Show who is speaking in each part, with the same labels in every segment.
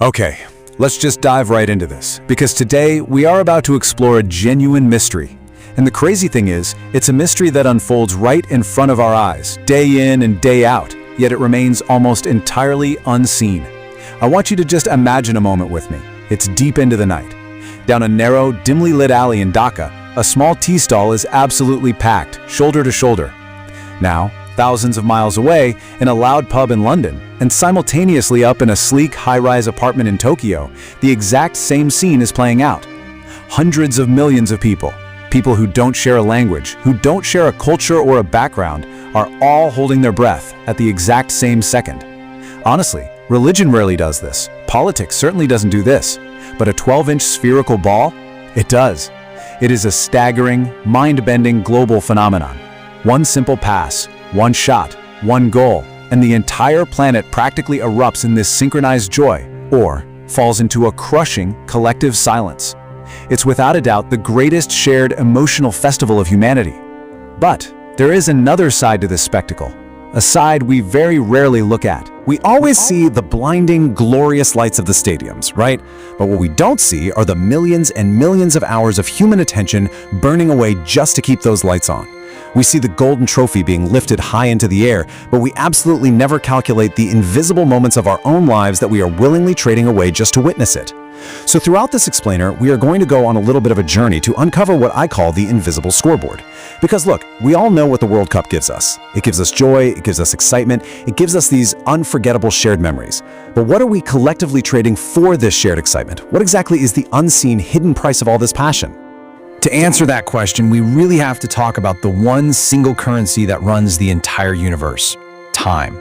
Speaker 1: Okay, let's just dive right into this, because today we are about to explore a genuine mystery. And the crazy thing is, it's a mystery that unfolds right in front of our eyes, day in and day out, yet it remains almost entirely unseen. I want you to just imagine a moment with me. It's deep into the night. Down a narrow, dimly lit alley in Dhaka, a small tea stall is absolutely packed, shoulder to shoulder. Now, thousands of miles away, in a loud pub in London, and simultaneously up in a sleek, high-rise apartment in Tokyo, the exact same scene is playing out. Hundreds of millions of people who don't share a language, who don't share a culture or a background, are all holding their breath at the exact same second. Honestly, religion rarely does this. Politics certainly doesn't do this. But a 12-inch spherical ball? It does. It is a staggering, mind-bending global phenomenon. One simple pass, one shot, one goal, and the entire planet practically erupts in this synchronized joy, or falls into a crushing collective silence. It's without a doubt the greatest shared emotional festival of humanity. But there is another side to this spectacle, a side we very rarely look at.
Speaker 2: We always see the blinding, glorious lights of the stadiums, right? But what we don't see are the millions and millions of hours of human attention burning away just to keep those lights on. We see the golden trophy being lifted high into the air, but we absolutely never calculate the invisible moments of our own lives that we are willingly trading away just to witness it. So throughout this explainer, we are going to go on a little bit of a journey to uncover what I call the invisible scoreboard. Because look, we all know what the World Cup gives us. It gives us joy, it gives us excitement, it gives us these unforgettable shared memories. But what are we collectively trading for this shared excitement? What exactly is the unseen, hidden price of all this passion?
Speaker 3: To answer that question, we really have to talk about the one single currency that runs the entire universe: time.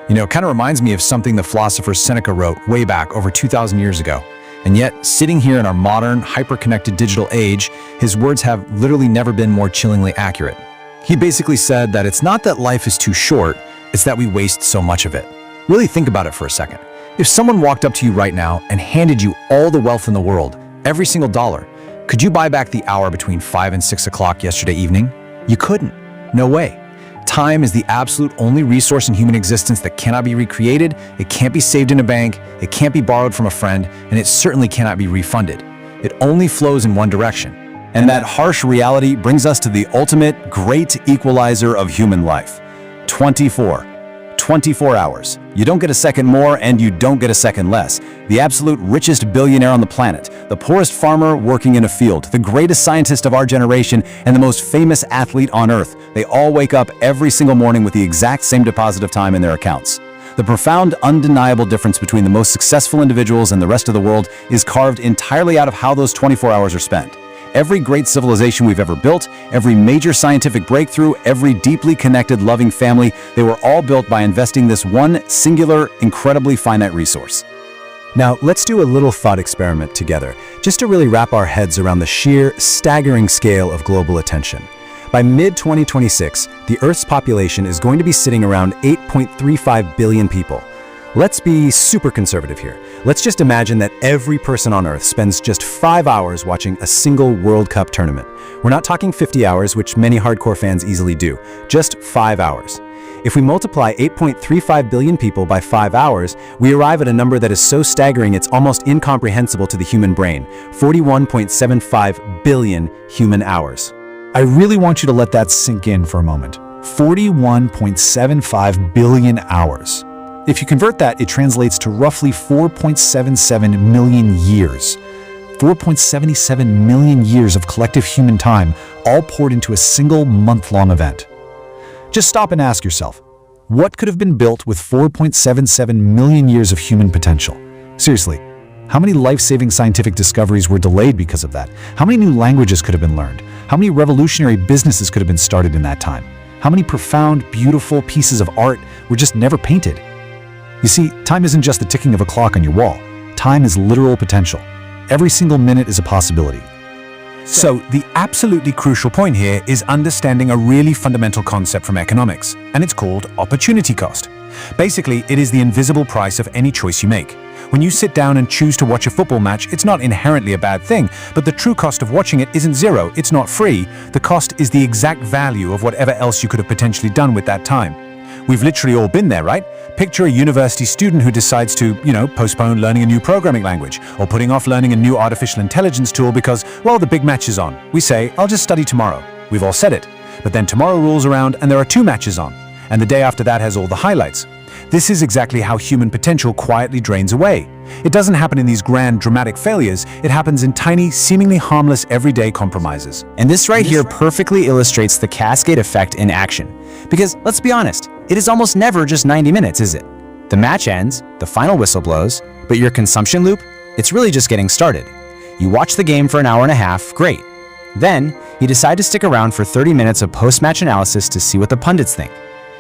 Speaker 3: You know, it kind of reminds me of something the philosopher Seneca wrote way back over 2,000 years ago. And yet, sitting here in our modern, hyper-connected digital age, his words have literally never been more chillingly accurate. He basically said that it's not that life is too short, it's that we waste so much of it. Really think about it for a second. If someone walked up to you right now and handed you all the wealth in the world, every single dollar, could you buy back the hour between 5 and 6 o'clock yesterday evening? You couldn't. No way. Time is the absolute only resource in human existence that cannot be recreated, it can't be saved in a bank, it can't be borrowed from a friend, and it certainly cannot be refunded. It only flows in one direction.
Speaker 2: And that harsh reality brings us to the ultimate great equalizer of human life. 24 hours. You don't get a second more and you don't get a second less. The absolute richest billionaire on the planet, the poorest farmer working in a field, the greatest scientist of our generation, and the most famous athlete on earth, they all wake up every single morning with the exact same deposit of time in their accounts. The profound, undeniable difference between the most successful individuals and the rest of the world is carved entirely out of how those 24 hours are spent. Every great civilization we've ever built, every major scientific breakthrough, every deeply connected, loving family, they were all built by investing this one singular, incredibly finite resource.
Speaker 1: Now, let's do a little thought experiment together, just to really wrap our heads around the sheer, staggering scale of global attention. By mid-2026, the Earth's population is going to be sitting around 8.35 billion people. Let's be super conservative here. Let's just imagine that every person on Earth spends just 5 hours watching a single World Cup tournament. We're not talking 50 hours, which many hardcore fans easily do, just 5 hours. If we multiply 8.35 billion people by 5 hours, we arrive at a number that is so staggering it's almost incomprehensible to the human brain: 41.75 billion human hours.
Speaker 4: I really want you to let that sink in for a moment. 41.75 billion hours. If you convert that, it translates to roughly 4.77 million years. 4.77 million years of collective human time, all poured into a single month-long event. Just stop and ask yourself, what could have been built with 4.77 million years of human potential? Seriously, how many life-saving scientific discoveries were delayed because of that? How many new languages could have been learned? How many revolutionary businesses could have been started in that time? How many profound, beautiful pieces of art were just never painted? You see, time isn't just the ticking of a clock on your wall. Time is literal potential. Every single minute is a possibility.
Speaker 3: So, the absolutely crucial point here is understanding a really fundamental concept from economics, and it's called opportunity cost. Basically, it is the invisible price of any choice you make. When you sit down and choose to watch a football match, it's not inherently a bad thing, but the true cost of watching it isn't zero, it's not free. The cost is the exact value of whatever else you could have potentially done with that time.
Speaker 1: We've literally all been there, right? Picture a university student who decides to, postpone learning a new programming language or putting off learning a new artificial intelligence tool because, well, the big match is on. We say, I'll just study tomorrow. We've all said it. But then tomorrow rolls around and there are 2 matches on. And the day after that has all the highlights. This is exactly how human potential quietly drains away. It doesn't happen in these grand, dramatic failures. It happens in tiny, seemingly harmless, everyday compromises.
Speaker 2: And this right here perfectly illustrates the cascade effect in action. Because, let's be honest, it is almost never just 90 minutes, is it? The match ends, the final whistle blows, but your consumption loop, it's really just getting started. You watch the game for an hour and a half, great. Then, you decide to stick around for 30 minutes of post-match analysis to see what the pundits think.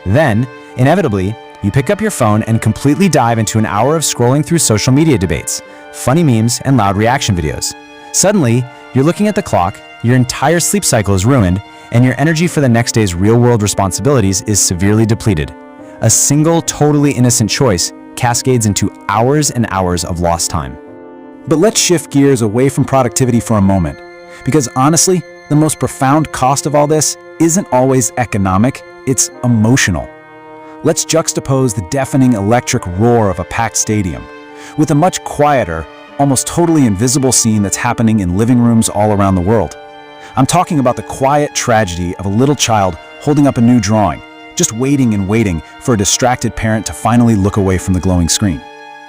Speaker 2: Then, inevitably, you pick up your phone and completely dive into an hour of scrolling through social media debates, funny memes, and loud reaction videos. Suddenly, you're looking at the clock, your entire sleep cycle is ruined, and your energy for the next day's real-world responsibilities is severely depleted. A single, totally innocent choice cascades into hours and hours of lost time.
Speaker 1: But let's shift gears away from productivity for a moment. Because honestly, the most profound cost of all this isn't always economic, it's emotional. Let's juxtapose the deafening electric roar of a packed stadium with a much quieter, almost totally invisible scene that's happening in living rooms all around the world. I'm talking about the quiet tragedy of a little child holding up a new drawing, just waiting and waiting for a distracted parent to finally look away from the glowing screen.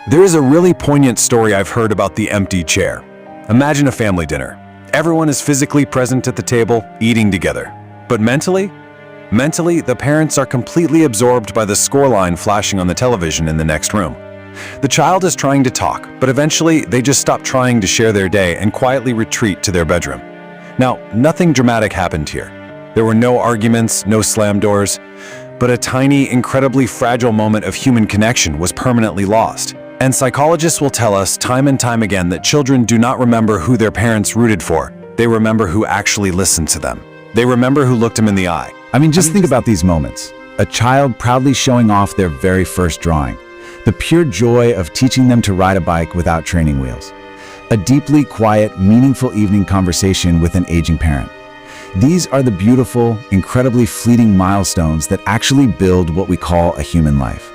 Speaker 1: There is a really poignant story I've heard about the empty chair. Imagine a family dinner. Everyone is physically present at the table, eating together. But mentally, the parents are completely absorbed by the scoreline flashing on the television in the next room. The child is trying to talk, but eventually they just stop trying to share their day and quietly retreat to their bedroom. Now, nothing dramatic happened here. There were no arguments, no slam doors, but a tiny, incredibly fragile moment of human connection was permanently lost. And psychologists will tell us time and time again that children do not remember who their parents rooted for. They remember who actually listened to them. They remember who looked them in the eye.
Speaker 4: Just think about these moments. A child proudly showing off their very first drawing. The pure joy of teaching them to ride a bike without training wheels. A deeply quiet, meaningful evening conversation with an aging parent. These are the beautiful, incredibly fleeting milestones that actually build what we call a human life.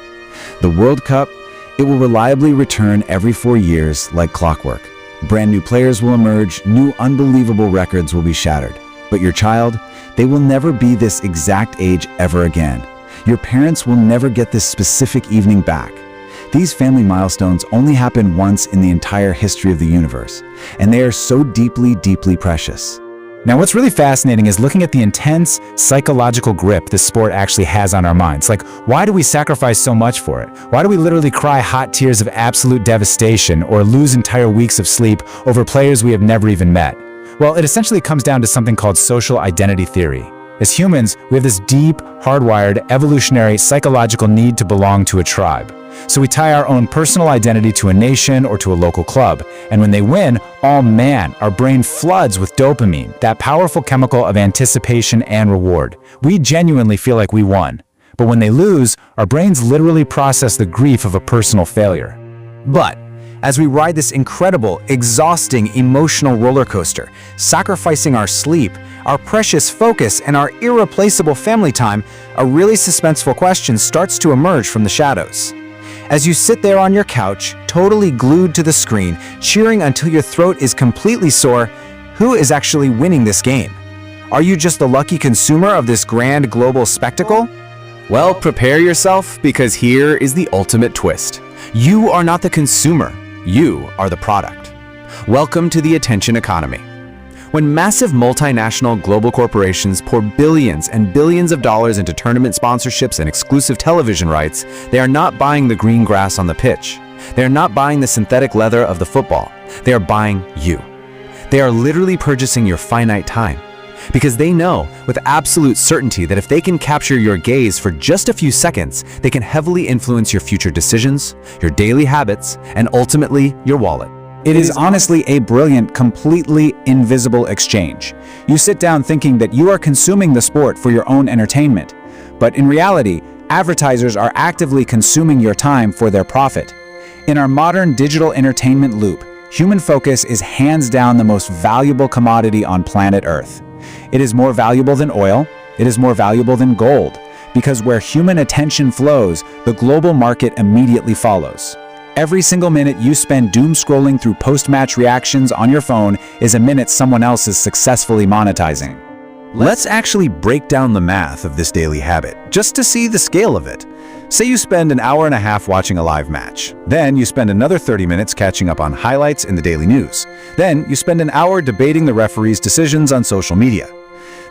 Speaker 4: The World Cup, it will reliably return every 4 years like clockwork. Brand new players will emerge, new unbelievable records will be shattered. But your child, they will never be this exact age ever again. Your parents will never get this specific evening back. These family milestones only happen once in the entire history of the universe, and they are so deeply, deeply precious.
Speaker 3: Now, what's really fascinating is looking at the intense psychological grip this sport actually has on our minds. Like, why do we sacrifice so much for it? Why do we literally cry hot tears of absolute devastation or lose entire weeks of sleep over players we have never even met? Well, it essentially comes down to something called social identity theory. As humans, we have this deep, hardwired, evolutionary, psychological need to belong to a tribe. So we tie our own personal identity to a nation or to a local club. And when they win, oh man, our brain floods with dopamine, that powerful chemical of anticipation and reward. We genuinely feel like we won. But when they lose, our brains literally process the grief of a personal failure. But as we ride this incredible, exhausting, emotional roller coaster, sacrificing our sleep, our precious focus, and our irreplaceable family time, a really suspenseful question starts to emerge from the shadows. As you sit there on your couch, totally glued to the screen, cheering until your throat is completely sore, who is actually winning this game? Are you just the lucky consumer of this grand global spectacle? Well, prepare yourself, because here is the ultimate twist. You are not the consumer. You are the product. Welcome to the attention economy. When massive multinational global corporations pour billions and billions of dollars into tournament sponsorships and exclusive television rights, they are not buying the green grass on the pitch. They are not buying the synthetic leather of the football. They are buying you. They are literally purchasing your finite time. Because they know with absolute certainty that if they can capture your gaze for just a few seconds, they can heavily influence your future decisions, your daily habits, and ultimately your wallet.
Speaker 4: It is honestly a brilliant, completely invisible exchange. You sit down thinking that you are consuming the sport for your own entertainment. But in reality, advertisers are actively consuming your time for their profit. In our modern digital entertainment loop, human focus is hands down the most valuable commodity on planet Earth. It is more valuable than oil. It is more valuable than gold.
Speaker 1: because where human attention flows, the global market immediately follows. Every single minute you spend doom scrolling through post-match reactions on your phone is a minute someone else is successfully monetizing.
Speaker 2: Let's actually break down the math of this daily habit, just to see the scale of it. Say you spend an hour and a half watching a live match. Then you spend another 30 minutes catching up on highlights in the daily news. Then you spend an hour debating the referee's decisions on social media.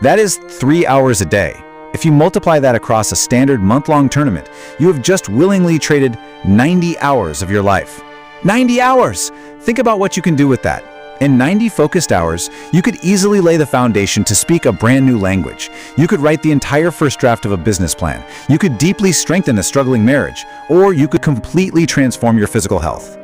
Speaker 2: That is 3 hours a day. If you multiply that across a standard month-long tournament, you have just willingly traded 90 hours of your life. 90 hours! Think about what you can do with that. In 90 focused hours, you could easily lay the foundation to speak a brand new language. You could write the entire first draft of a business plan. You could deeply strengthen a struggling marriage, or you could completely transform your physical health.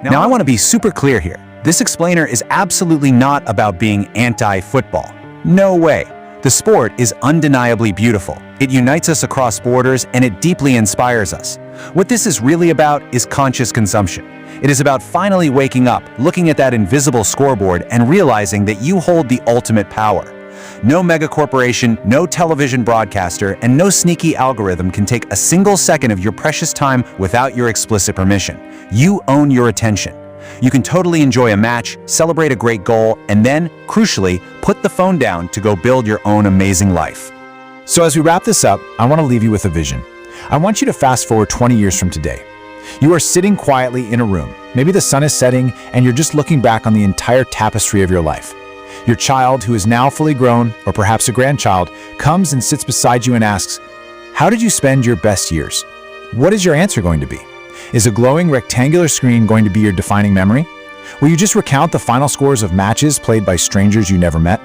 Speaker 3: Now I want to be super clear here. This explainer is absolutely not about being anti-football. No way. The sport is undeniably beautiful. It unites us across borders and it deeply inspires us. What this is really about is conscious consumption. It is about finally waking up, looking at that invisible scoreboard and realizing that you hold the ultimate power. No megacorporation, no television broadcaster, and no sneaky algorithm can take a single second of your precious time without your explicit permission. You own your attention. You can totally enjoy a match, celebrate a great goal, and then, crucially, put the phone down to go build your own amazing life.
Speaker 4: So as we wrap this up, I want to leave you with a vision. I want you to fast forward 20 years from today. You are sitting quietly in a room. Maybe the sun is setting and you're just looking back on the entire tapestry of your life. Your child, who is now fully grown, or perhaps a grandchild, comes and sits beside you and asks, "How did you spend your best years?" What is your answer going to be? Is a glowing rectangular screen going to be your defining memory? Will you just recount the final scores of matches played by strangers you never met?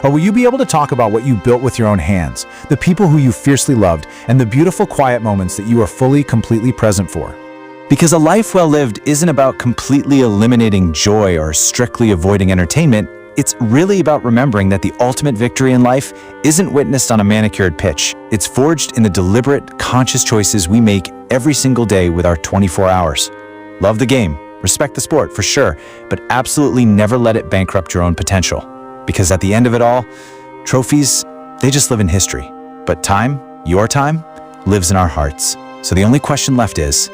Speaker 4: Or will you be able to talk about what you built with your own hands, the people who you fiercely loved, and the beautiful quiet moments that you are fully, completely present for?
Speaker 2: Because a life well lived isn't about completely eliminating joy or strictly avoiding entertainment. It's really about remembering that the ultimate victory in life isn't witnessed on a manicured pitch. It's forged in the deliberate, conscious choices we make every single day with our 24 hours. Love the game, respect the sport for sure, but absolutely never let it bankrupt your own potential. Because at the end of it all, trophies, they just live in history. But time, your time, lives in our hearts. So the only question left is,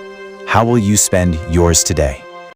Speaker 2: how will you spend yours today?